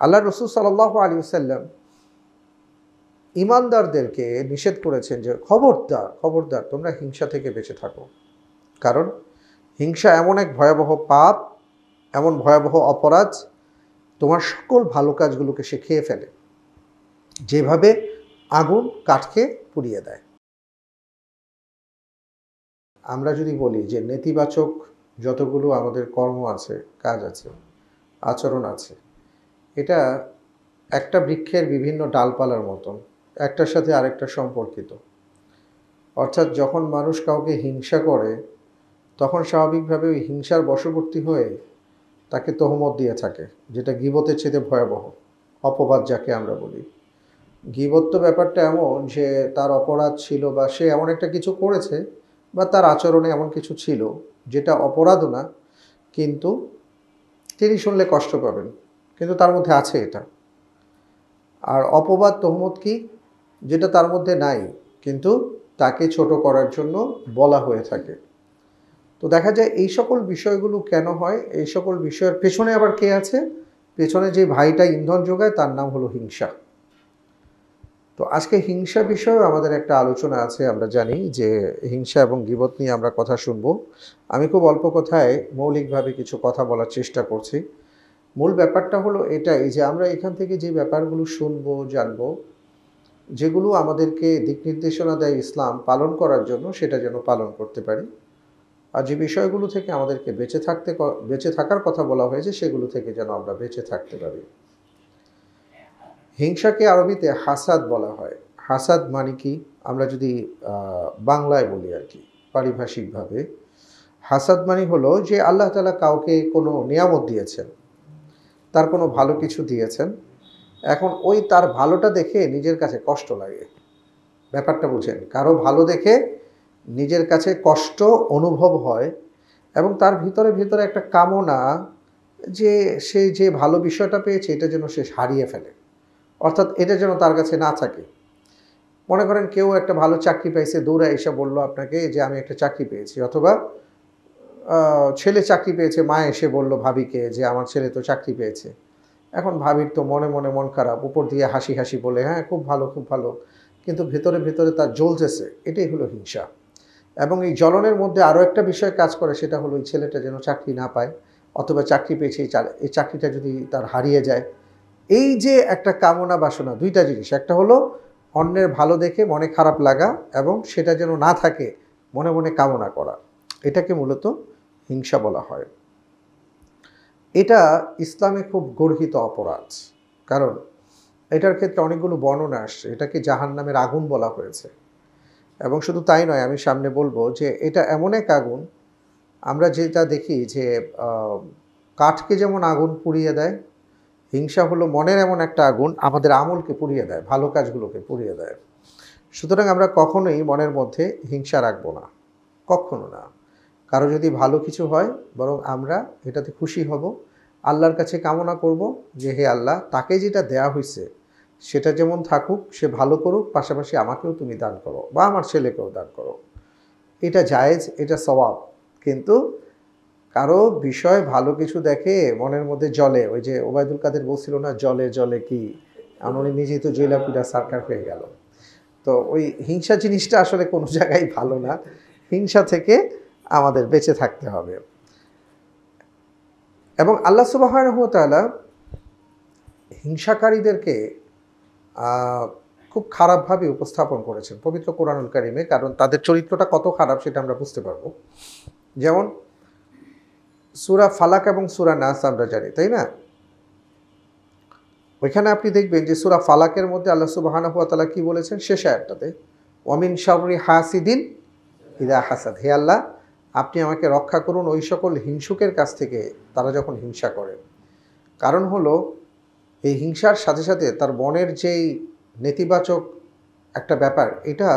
আল্লাহ রসুল সাল্লাল্লাহু আলাইহি ওয়াসাল্লাম ঈমানদারদেরকে নিষেধ করেছেন যে খবরদার খবরদার তোমরা হিংসা থেকে বেঁচে থাকো। কারণ হিংসা এমন এক ভয়াবহ পাপ, এমন ভয়াবহ অপরাধ, তোমার সকল ভালো কাজগুলোকে সে খেয়ে ফেলে, যেভাবে আগুন কাঠকে পুড়িয়ে দেয়। আমরা যদি বলি যে নেতিবাচক যতগুলো আমাদের কর্ম আছে, কাজ আছে, আচরণ আছে, এটা একটা বৃক্ষের বিভিন্ন ডালপালার মতন, একটার সাথে আরেকটা সম্পর্কিত। অর্থাৎ যখন মানুষ কাউকে হিংসা করে তখন স্বাভাবিকভাবে ওই হিংসার বশবর্তী হয়ে তাকে তহমত দিয়ে থাকে, যেটা গীবতের চেয়ে ভয়াবহ, অপবাদ যাকে আমরা বলি। গীবত তো ব্যাপারটা এমন যে তার অপরাধ ছিল বা সে এমন একটা কিছু করেছে বা তার আচরণে এমন কিছু ছিল যেটা অপরাধও না, কিন্তু তিনি শুনলে কষ্ট পাবেন, কিন্তু তার মধ্যে আছে এটা। আর অপবাদ তহমত কি, যেটা তার মধ্যে নাই কিন্তু তাকে ছোট করার জন্য বলা হয়ে থাকে। তো দেখা যায় এই সকল বিষয়গুলো কেন হয়, এই সকল বিষয়ের পেছনে আবার কে আছে, পেছনে যে ভাইটা ইন্ধন যোগায় তার নাম হলো হিংসা। তো আজকে হিংসা বিষয়েও আমাদের একটা আলোচনা আছে। আমরা জানি যে হিংসা এবং গীবত নিয়ে আমরা কথা শুনব। আমি খুব অল্প কথায় মৌলিকভাবে কিছু কথা বলার চেষ্টা করছি। মূল ব্যাপারটা হলো এটাই যে আমরা এখান থেকে যে ব্যাপারগুলো শুনবো, জানবো, যেগুলো আমাদেরকে দিক নির্দেশনা দেয় ইসলাম পালন করার জন্য, সেটা যেন পালন করতে পারি। আর যে বিষয়গুলো থেকে আমাদেরকে বেঁচে থাকার কথা বলা হয়েছে, সেগুলো থেকে যেন আমরা বেঁচে থাকতে পারি। হিংসাকে আরবিতে হাসাদ বলা হয়। হাসাদ মানে কি, আমরা যদি বাংলায় বলি আর কি পারিভাষিকভাবে, হাসাদ মানে হলো যে আল্লাহ তাআলা কাউকে কোনো নিয়ামত দিয়েছেন, তার কোনো ভালো কিছু দিয়েছেন, এখন ওই তার ভালোটা দেখে নিজের কাছে কষ্ট লাগে। ব্যাপারটা বুঝেন, কারো ভালো দেখে নিজের কাছে কষ্ট অনুভব হয় এবং তার ভিতরে ভিতরে একটা কামনা যে সে যে ভালো বিষয়টা পেয়েছে এটা যেন সে হারিয়ে ফেলে, অর্থাৎ এটা যেন তার কাছে না থাকে। মনে করেন কেউ একটা ভালো চাকরি পেয়েছে, দৌড়ে এসে বললো আপনাকে যে আমি একটা চাকরি পেয়েছি, অথবা ছেলে চাকরি পেয়েছে, মা এসে বলল ভাবিকে যে আমার ছেলে তো চাকরি পেয়েছে। এখন ভাবির তো মনে মনে মন খারাপ, উপর দিয়ে হাসি হাসি বলে হ্যাঁ খুব ভালো খুব ভালো, কিন্তু ভেতরে ভেতরে তার জ্বলতেছে। এটাই হলো হিংসা। এবং এই জ্বলনের মধ্যে আরও একটা বিষয় কাজ করে, সেটা হলো এই ছেলেটা যেন চাকরি না পায়, অথবা চাকরি পেয়েছে এই চাকরিটা যদি তার হারিয়ে যায়। এই যে একটা কামনা বাসনা, দুইটা জিনিস, একটা হলো অন্যের ভালো দেখে মনে খারাপ লাগা এবং সেটা যেন না থাকে মনে মনে কামনা করা, এটাকে মূলত হিংসা বলা হয়। এটা ইসলামে খুব গর্হিত অপরাধ, কারণ এটার ক্ষেত্রে অনেকগুলো বর্ণনা আসছে। এটাকে জাহান্নামের আগুন বলা হয়েছে। এবং শুধু তাই নয়, আমি সামনে বলবো যে এটা এমন এক আগুন, আমরা যেটা দেখি যে কাঠকে যেমন আগুন পুড়িয়ে দেয়, হিংসা হলো মনের এমন একটা আগুন, আমাদের আমলকে পুড়িয়ে দেয়, ভালো কাজগুলোকে পুড়িয়ে দেয়। সুতরাং আমরা কখনোই মনের মধ্যে হিংসা রাখবো না, কখনো না। কারো যদি ভালো কিছু হয়, বরং আমরা এটাতে খুশি হব, আল্লাহর কাছে কামনা করব যে হে আল্লাহ, তাকে যেটা দেয়া হয়েছে সেটা যেমন থাকুক, সে ভালো করুক, পাশাপাশি আমাকেও তুমি দান করো বা আমার ছেলেকেও দান করো। এটা জায়েজ, এটা সওয়াব। কিন্তু কারো বিষয় ভালো কিছু দেখে মনের মধ্যে জ্বলে, ওই যে ওবায়দুল কাদের বলছিল না, জলে জলে কি, উনি নিজেই তো জৈলাপুরা সরকার হয়ে গেল। তো ওই হিংসা জিনিসটা আসলে কোনো জায়গায় ভালো না। হিংসা থেকে আমাদের বেঁচে থাকতে হবে। এবং আল্লাহ সুবহানাহু ওয়া তাআলা হিংসাকারীদেরকে খুব খারাপভাবে উপস্থাপন করেছেন পবিত্র কোরআনুল কারীমে, কারণ তাদের চরিত্রটা কত খারাপ সেটা আমরা বুঝতে পারবো। যেমন সূরা ফালাক এবং সূরা নাস আমরা জানি, তাই না? ওইখানে আপনি দেখবেন যে সূরা ফালাকের মধ্যে আল্লাহ সুবহানাহু ওয়া তাআলা কি বলেছেন শেষ আয়াতটাতে, ওয়া মিন শাররি হাসিদিন ইযা হাসাদ, হে আল্লাহ আপনি আমাকে রক্ষা করুন ওই সকল হিংসুকের কাছ থেকে, তারা যখন হিংসা করে। কারণ হলো এই হিংসার সাথে সাথে তার মনের যেই নেতিবাচক একটা ব্যাপার, এটা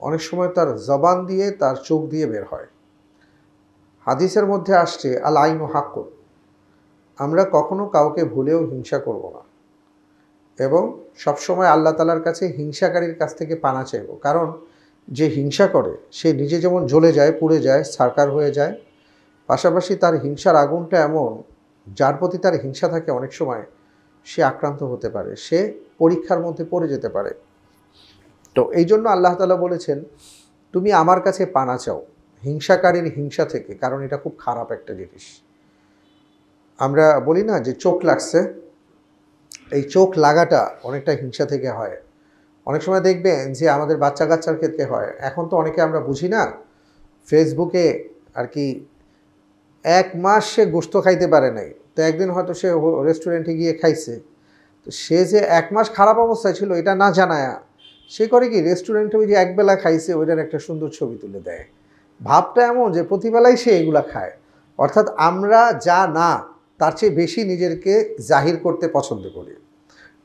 অনেক সময় তার জবান দিয়ে, তার চোখ দিয়ে বের হয়। হাদিসের মধ্যে আসছে আল আইনু হাক্কুন, আমরা কখনো কাউকে ভুলেও হিংসা করব না এবং সবসময় আল্লাহ তাআলার কাছে হিংসাকারীর কাছ থেকে পানা চাইব। কারণ যে হিংসা করে সে নিজে যেমন জ্বলে যায়, পুড়ে যায়, ছারখার হয়ে যায়, পাশাপাশি তার হিংসার আগুনটা এমন, যার প্রতি তার হিংসা থাকে অনেক সময় সে আক্রান্ত হতে পারে, সে পরীক্ষার মধ্যে পড়ে যেতে পারে। তো এই জন্য আল্লাহ তাআলা বলেছেন, তুমি আমার কাছে পানা চাও হিংসাকারীর হিংসা থেকে, কারণ এটা খুব খারাপ একটা জিনিস। আমরা বলি না যে চোখ লাগছে, এই চোখ লাগাটা অনেকটা হিংসা থেকে হয়। অনেক সময় দেখবেন যে আমাদের বাচ্চা কাচ্চার ক্ষেত্রে হয়। এখন তো অনেকে আমরা বুঝি না, ফেসবুকে আর কি 1 মাস সে গোশত খাইতে পারে নাই, তো একদিন হয়তো সে রেস্টুরেন্টে গিয়ে খাইছে। তো সে যে 1 মাস খারাপ অবস্থায় ছিল এটা না জানায়া সে করে কি, রেস্টুরেন্টে ওই যে একবেলা খাইছে ওইটার একটা সুন্দর ছবি তুলে দেয়। ভাবটা এমন যে প্রতিবেলাই সে এগুলা খায়। অর্থাৎ আমরা যা না তার চেয়ে বেশি নিজেকে জাহির করতে পছন্দ করি।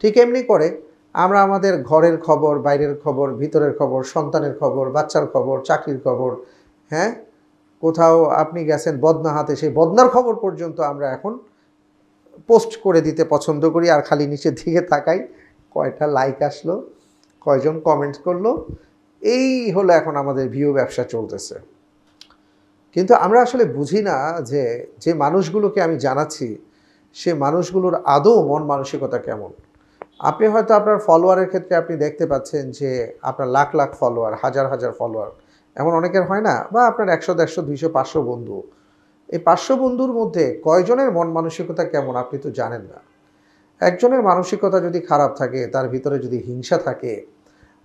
ঠিক এমনি করে আমরা আমাদের ঘরের খবর, বাইরের খবর, ভিতরের খবর, সন্তানের খবর, বাচ্চার খবর, চাকরির খবর, হ্যাঁ, কোথাও আপনি গেছেন বদনা হাতে, সেই বদনার খবর পর্যন্ত আমরা এখন পোস্ট করে দিতে পছন্দ করি। আর খালি নিচের দিকে তাকাই, কয়টা লাইক আসলো, কয়জন কমেন্টস করলো, এই হলো এখন আমাদের ভিউ ব্যবসা চলতেছে। কিন্তু আমরা আসলে বুঝি না যে যে মানুষগুলোকে আমি জানাচ্ছি সে মানুষগুলোর আদৌ মন মানসিকতা কেমন। আপনি হয়তো আপনার ফলোয়ারের ক্ষেত্রে আপনি দেখতে পাচ্ছেন যে আপনার লাখ লাখ ফলোয়ার, হাজার হাজার ফলোয়ার, এমন অনেকের হয় না, বা আপনার 100, 150, 200, 500 বন্ধু। এই 500 বন্ধুর মধ্যে কয়জনের মন মানসিকতা কেমন আপনি তো জানেন না। একজনের মানসিকতা যদি খারাপ থাকে, তার ভিতরে যদি হিংসা থাকে,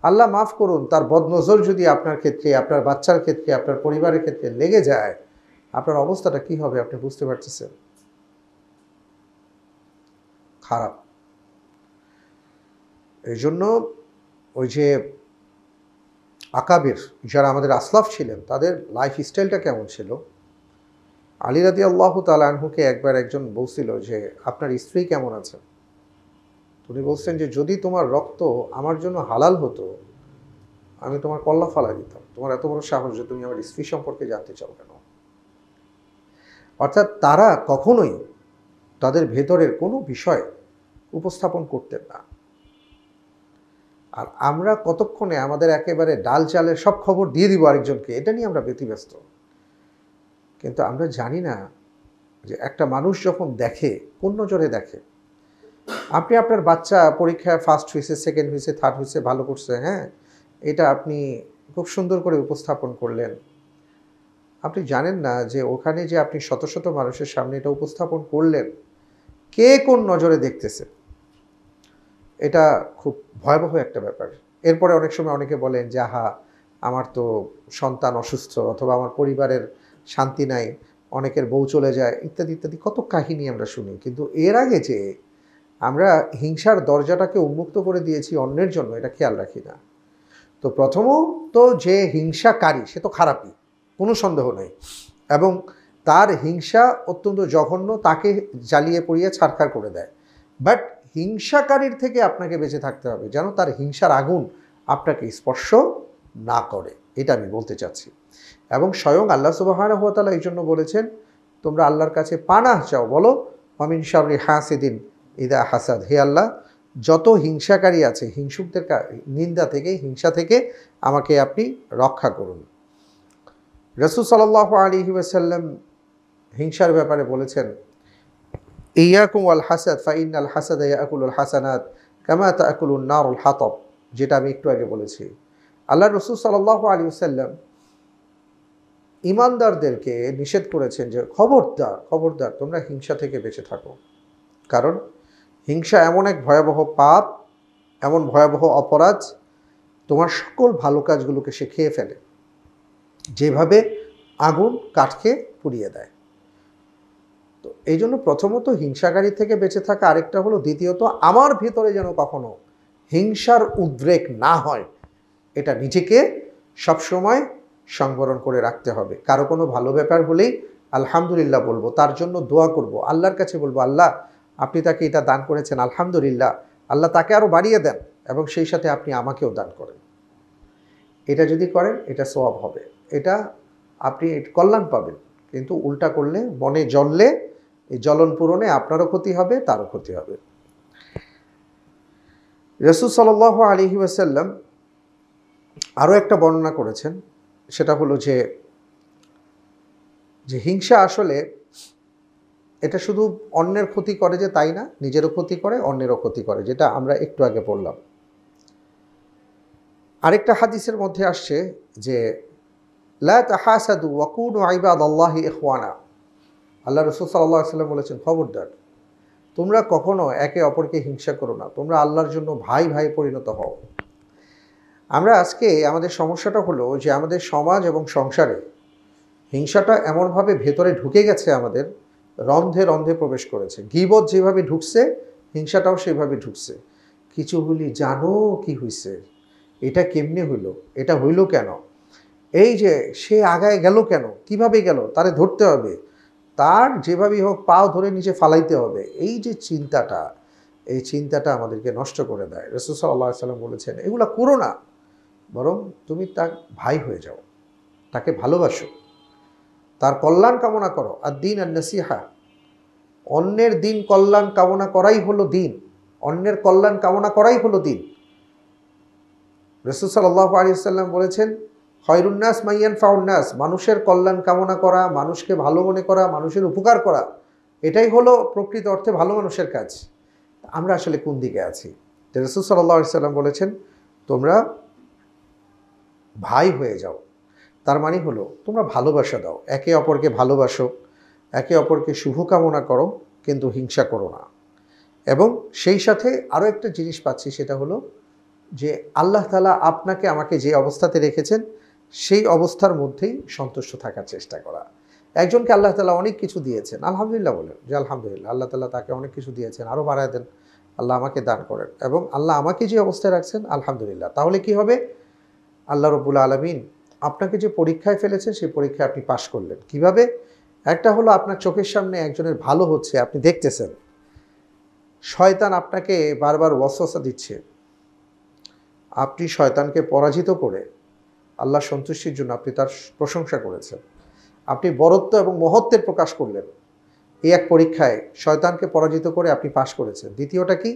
আল্লাহ মাফ করুন, তার বদনজর যদি আপনার ক্ষেত্রে, আপনার বাচ্চার ক্ষেত্রে, আপনার পরিবারের ক্ষেত্রে লেগে যায়, আপনার অবস্থাটা কি হবে আপনি বুঝতে পারতেছেন? খারাপ। এই জন্য ওই যে আকাবের যারা আমাদের আসলাফ ছিলেন তাদের লাইফ স্টাইলটা কেমন ছিল। আলী রাদিয়াল্লাহু তাআলা আনহুকে একবার একজন বলছিল যে আপনার স্ত্রী কেমন আছে। উনি বলছেন যে যদি তোমার রক্ত আমার জন্য হালাল হতো আমি তোমার কল্লা ফালাই দিতাম। তোমার এত বড় সাহস যে তুমি আমার স্ত্রী সম্পর্কে জানতে চাও কেন? অর্থাৎ তারা কখনোই তাদের ভেতরের কোনো বিষয় উপস্থাপন করতেন না। আর আমরা কতক্ষণে আমাদের একেবারে ডাল চালের সব খবর দিয়ে দিব আরেকজনকে, এটা নিয়ে আমরা ব্যতিব্যস্ত। কিন্তু আমরা জানি না যে একটা মানুষ যখন দেখে, কোন নজরে দেখে। আপনি আপনার বাচ্চা পরীক্ষায় ফার্স্ট হয়েছে, সেকেন্ড হয়েছে, থার্ড হয়েছে, ভালো করছে, হ্যাঁ, এটা আপনি খুব সুন্দর করে উপস্থাপন করলেন। আপনি জানেন না যে ওখানে যে আপনি শত শত মানুষের সামনে এটা উপস্থাপন করলেন, কে কোন নজরে দেখতেছে। এটা খুব ভয়াবহ একটা ব্যাপার। এরপরে অনেক সময় অনেকে বলেন যে আহা আমার তো সন্তান অসুস্থ, অথবা আমার পরিবারের শান্তি নাই, অনেকের বউ চলে যায়, ইত্যাদি ইত্যাদি কত কাহিনী আমরা শুনি। কিন্তু এর আগে যে আমরা হিংসার দরজাটাকে উন্মুক্ত করে দিয়েছি অন্যের জন্য, এটা খেয়াল রাখি না। তো প্রথমত যে হিংসাকারী সে তো খারাপই, কোনো সন্দেহ নেই, এবং তার হিংসা অত্যন্ত জঘন্য, তাকে জ্বালিয়ে পুড়িয়ে ছারখার করে দেয়। বাট হিংসাকারীর থেকে আপনাকে বেঁচে থাকতে হবে যেন তার হিংসার আগুন আপনাকে স্পর্শ না করে, এটা আমি বলতে চাচ্ছি। এবং স্বয়ং আল্লাহ সুবহানাহু ওয়া তাআলা এই জন্য বলেছেন তোমরা আল্লাহর কাছে পানাহ চাও, বলো ওয়ামিন শাররি হাসিদিন ইদা হাসাদ, হে আল্লাহ যত হিংসাকারী আছে হিংসুকদের নিন্দা থেকে, হিংসা থেকে আমাকে আপনি রক্ষা করুন। রাসূল সাল্লাল্লাহু আলাইহি ওয়াসাল্লাম হিংসার ব্যাপারে বলেছেন ইয়াকুম ওয়াল হাসাদ ফাইনাল হাসাদা ইয়াকুলুল হাসানাত কামা তাকুলুন নারুল হাতাব, যেটা আমি একটু আগে বলেছি। আল্লাহ রাসূল সাল্লাল্লাহু আলাইহি ওয়াসাল্লাম ঈমানদারদেরকে নিষেধ করেছেন যে খবরদার খবরদার তোমরা হিংসা থেকে বেঁচে থাকো, কারণ হিংসা এমন এক ভয়াবহ পাপ, এমন ভয়াবহ অপরাধ, তোমার সকল ভালো কাজগুলোকে সে খেয়ে ফেলে, যেভাবে আগুন কাঠকে পুড়িয়ে দেয়। তো এই জন্য প্রথমত হিংসাকারী থেকে বেঁচে থাকা, আরেকটা হলো দ্বিতীয়ত আমার ভিতরে যেন কখনো হিংসার উদ্রেক না হয়, এটা নিজেকে সবসময় সংবরণ করে রাখতে হবে। কারো কোনো ভালো ব্যাপার হলেই আলহামদুলিল্লাহ বলবো, তার জন্য দোয়া করব, আল্লাহর কাছে বলবো আল্লাহ আপনি তাকে এটা দান করেছেন আলহামদুলিল্লাহ, আল্লাহ তাকে আরও বাড়িয়ে দেন এবং সেই সাথে আপনি আমাকেও দান করেন। এটা যদি করেন এটা সওয়াব হবে, এটা আপনি কল্যাণ পাবেন। কিন্তু উল্টা করলে, মনে জ্বললে, এই জ্বলন পূরণে আপনারও ক্ষতি হবে, তারও ক্ষতি হবে। রাসূল সাল্লাল্লাহু আলাইহি ওয়াসাল্লাম আরও একটা বর্ণনা করেছেন, সেটা হলো যে হিংসা আসলে এটা শুধু অন্যের ক্ষতি করে যে তাই না, নিজেরও ক্ষতি করে, অন্যেরও ক্ষতি করে, যেটা আমরা একটু আগে বললাম। আরেকটা হাদিসের মধ্যে আসছে যে লা তাহাসাদু ওয়া কুনু ইবাদাল্লাহি ইখওয়ানা। আল্লাহ রাসূল সাল্লাল্লাহু আলাইহি ওয়াসাল্লাম বলেছেন, খবরদার তোমরা কখনো একে অপরকে হিংসা করো না, তোমরা আল্লাহর জন্য ভাই ভাই পরিণত হও। আমরা আজকে আমাদের সমস্যাটা হলো যে আমাদের সমাজ এবং সংসারে হিংসাটা এমনভাবে ভেতরে ঢুকে গেছে, আমাদের রন্ধে রন্ধে প্রবেশ করেছে। গীবত যেভাবে ঢুকছে, হিংসাটাও সেভাবে ঢুকছে। কিছু হলি জানো কি হইছে, এটা কেমনে হইল, এটা হইল কেন, এই যে সে আগায় গেল কেন, কিভাবে গেল, তারে ধরতে হবে, তার যেভাবেই হোক পাও ধরে নিচে ফালাইতে হবে। এই যে চিন্তাটা, এই চিন্তাটা আমাদেরকে নষ্ট করে দেয়। রাসূল সাল্লাল্লাহু আলাইহি ওয়াসাল্লাম বলেছেন, এগুলো করো না, বরং তুমি তার ভাই হয়ে যাও, তাকে ভালোবাসো, তার কল্যাণ কামনা করো। আর দিন আর নসিহা, অন্যের দিন কল্যাণ কামনা করাই হলো দিন, অন্যের কল্যাণ কামনা করাই হলো দিন। রাসূল সাল্লাল্লাহু আলাইহি ওয়াসাল্লাম বলেছেন, খায়রুন নাস মান ইয়ানফাউন নাস, মানুষের কল্যাণ কামনা করা, মানুষকে ভালো মনে করা, মানুষের উপকার করা, এটাই হলো প্রকৃত অর্থে ভালো মানুষের কাজ। আমরা আসলে কোন দিকে আছি? রাসূল সাল্লাল্লাহু আলাইহি ওয়াসাল্লাম বলেছেন, তোমরা ভাই হয়ে যাও। তার মানে হলো তোমরা ভালোবাসা দাও, একে অপরকে ভালোবাসো, একে অপরকে শুভকামনা করো, কিন্তু হিংসা করো না। এবং সেই সাথে আরও একটা জিনিস পাচ্ছি, সেটা হলো যে আল্লাহ তাআলা আপনাকে আমাকে যে অবস্থাতে রেখেছেন সেই অবস্থার মধ্যেই সন্তুষ্ট থাকার চেষ্টা করা। একজনকে আল্লাহ তাআলা অনেক কিছু দিয়েছেন, আলহামদুলিল্লাহ বলেন যে আলহামদুলিল্লাহ, আল্লাহ তাআলা তাকে অনেক কিছু দিয়েছেন, আরও বাড়ায় দেন, আল্লাহ আমাকে দান করেন, এবং আল্লাহ আমাকে যে অবস্থায় রাখছেন আলহামদুলিল্লাহ। তাহলে কি হবে? আল্লাহ রব্বুল আলামিন আপনাকে যে পরীক্ষায় ফেলেছেন সেই পরীক্ষায় আপনি পাশ করলেন। কিভাবে? একটা হলো আপনার চোখের সামনে একজনের ভালো হচ্ছে, আপনি দেখতেছেন। শয়তান আপনাকে বারবার ওয়াসওয়াসা দিচ্ছে, আপনি শয়তানকে পরাজিত করে আল্লাহ সন্তুষ্টির জন্য আপনি তার প্রশংসা করেছেন, আপনি বরত্ব এবং মহত্বের প্রকাশ করলেন। এই এক পরীক্ষায় শয়তানকে পরাজিত করে আপনি পাশ করেছেন। দ্বিতীয়টা কি?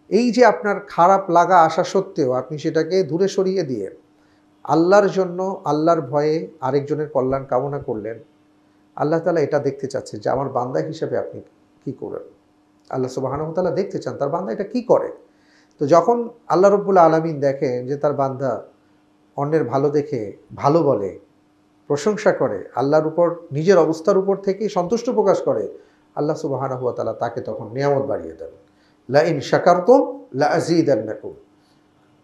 এই যে আপনার খারাপ লাগা আসা সত্ত্বেও আপনি সেটাকে দূরে সরিয়ে দিয়ে আল্লাহর জন্য, আল্লাহর ভয়ে আরেকজনের কল্যাণ কামনা করলেন। আল্লাহ তাআলা এটা দেখতে চাচ্ছে যে আমার বান্দা হিসেবে আপনি কি করেন। আল্লাহ সুবহানাহু ওয়া তাআলা দেখতে চান তার বান্দা এটা কি করে। তো যখন আল্লাহ রাব্বুল আলামিন দেখেন যে তার বান্দা অন্যের ভালো দেখে ভালো বলে, প্রশংসা করে, আল্লাহর উপর নিজের অবস্থার উপর থেকেই সন্তুষ্ট প্রকাশ করে, আল্লাহ সুবহানাহু ওয়া তাআলা তাকে তখন নিয়ামত বাড়িয়ে দেন। লা ইন শাকারতুম লা আযীদান্নাকুম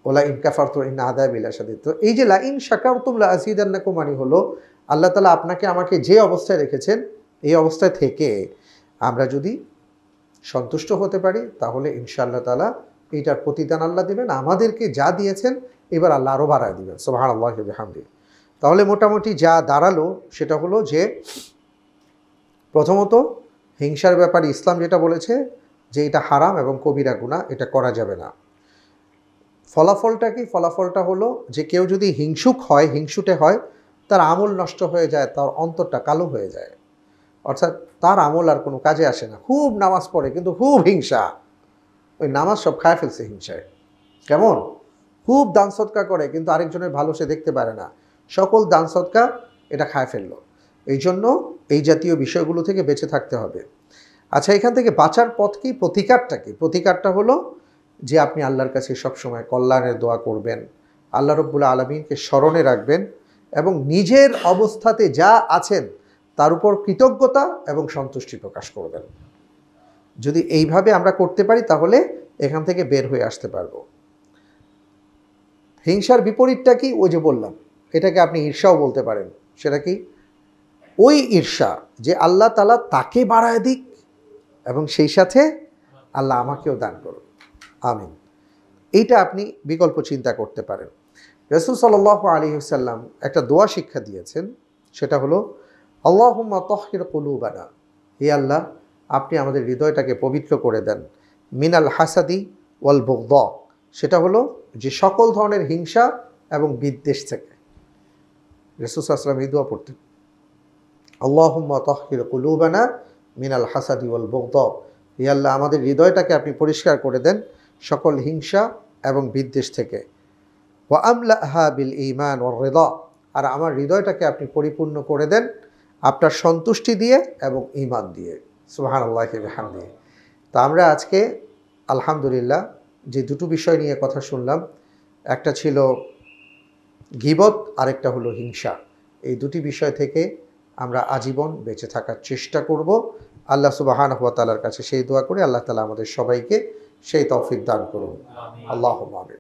ওয়া লা ইন কাফারতুম ইন আযাবি লাশাদীদ। তো এই যে লা ইন শাকারতুম লা আযীদান্নাকুম মানে হলো আল্লাহ তাআলা আপনাকে আমাকে যে অবস্থায় রেখেছেন এই অবস্থায় থেকে আমরা যদি সন্তুষ্ট হতে পারি তাহলে ইনশাআল্লাহ তাআলা এইটার প্রতিদান আল্লাহ দিবেন। আমাদেরকে যা দিয়েছেন এবার আল্লাহ আরও বাড়ায় দিবেন, সুবহানাল্লাহি ওয়া বিহামদিহি। তাহলে মোটামুটি যা দাঁড়ালো সেটা হলো যে প্রথমত হিংসার ব্যাপারে ইসলাম যেটা বলেছে যে এটা হারাম এবং কবিরা গুনাহ, এটা করা যাবে না। ফলাফলটা কি? ফলাফলটা হলো যে কেউ যদি হিংসুক হয়, হিংসুটে হয়, তার আমল নষ্ট হয়ে যায়, তার অন্তরটা কালো হয়ে যায়, অর্থাৎ তার আমল আর কোনো কাজে আসে না। খুব নামাজ পড়ে কিন্তু খুব হিংসা, ওই নামাজ সব খায় ফেলছে হিংসায়। কেমন? খুব দান সদকা করে কিন্তু আরেকজনের ভালো সে দেখতে পারে না, সকল দান সদকা এটা খায় ফেললো। এই জন্য এই জাতীয় বিষয়গুলো থেকে বেঁচে থাকতে হবে। আচ্ছা, এখান থেকে বাঁচার পথ কি? প্রতিকারটা কি? প্রতিকারটা হলো যে আপনি আল্লাহর কাছে সবসময় কল্যাণের দোয়া করবেন, আল্লাহ রব্বুল আলামিনকে স্মরণে রাখবেন এবং নিজের অবস্থাতে যা আছেন তার উপর কৃতজ্ঞতা এবং সন্তুষ্টি প্রকাশ করবেন। যদি এইভাবে আমরা করতে পারি তাহলে এখান থেকে বের হয়ে আসতে পারবো। হিংসার বিপরীতটা কি? ওই যে বললাম, এটাকে আপনি ঈর্ষাও বলতে পারেন। সেটা কি? ওই ঈর্ষা যে আল্লাহ তাআলা তাকে বাড়ায় দিক এবং সেই সাথে আল্লাহ আমাকেও দান করুন, আমিন। এইটা আপনি বিকল্প চিন্তা করতে পারেন। রাসূল সাল্লাল্লাহু আলাইহি ওয়াসাল্লাম একটা দোয়া শিক্ষা দিয়েছেন, সেটা হলো আল্লাহুম্মা তাহহির কুলুবানা, হে আল্লাহ আপনি আমাদের হৃদয়টাকে পবিত্র করে দেন, মিনাল হাসাদি ওয়াল বুগদা, সেটা হলো যে সকল ধরনের হিংসা এবং বিদ্বেষ থেকে। রাসূল সাল্লাল্লাহু আলাইহি ওয়াসাল্লাম এই দোয়া পড়তেন, আল্লাহুম্মা তাহহির কুলুবানা মিনাল হাসাদি ওয়াল বুগদা, হে আল্লাহ আমাদের হৃদয়টাকে আপনি পরিষ্কার করে দেন সকল হিংসা এবং বিদ্বেষ থেকে। ওয়া আমলাহা বিল ঈমান ওয়ার রিদা, আর আমার হৃদয়টাকে আপনি পরিপূর্ণ করে দেন আপনার সন্তুষ্টি দিয়ে এবং ঈমান দিয়ে। সুবহানাল্লাহি ওয়া বিহামদিহি। তো আমরা আজকে আলহামদুলিল্লাহ যে দুটো বিষয় নিয়ে কথা শুনলাম, একটা ছিল গীবত, আরেকটা হলো হিংসা। এই দুটি বিষয় থেকে আমরা আজীবন বেঁচে থাকার চেষ্টা করব। আল্লাহ সুবহানাহু ওয়া তাআলার কাছে সেই দোয়া করি, আল্লাহ তাআলা আমাদের সবাইকে সেই তৌফিক দান করুন। আল্লাহুম্মা আমিন।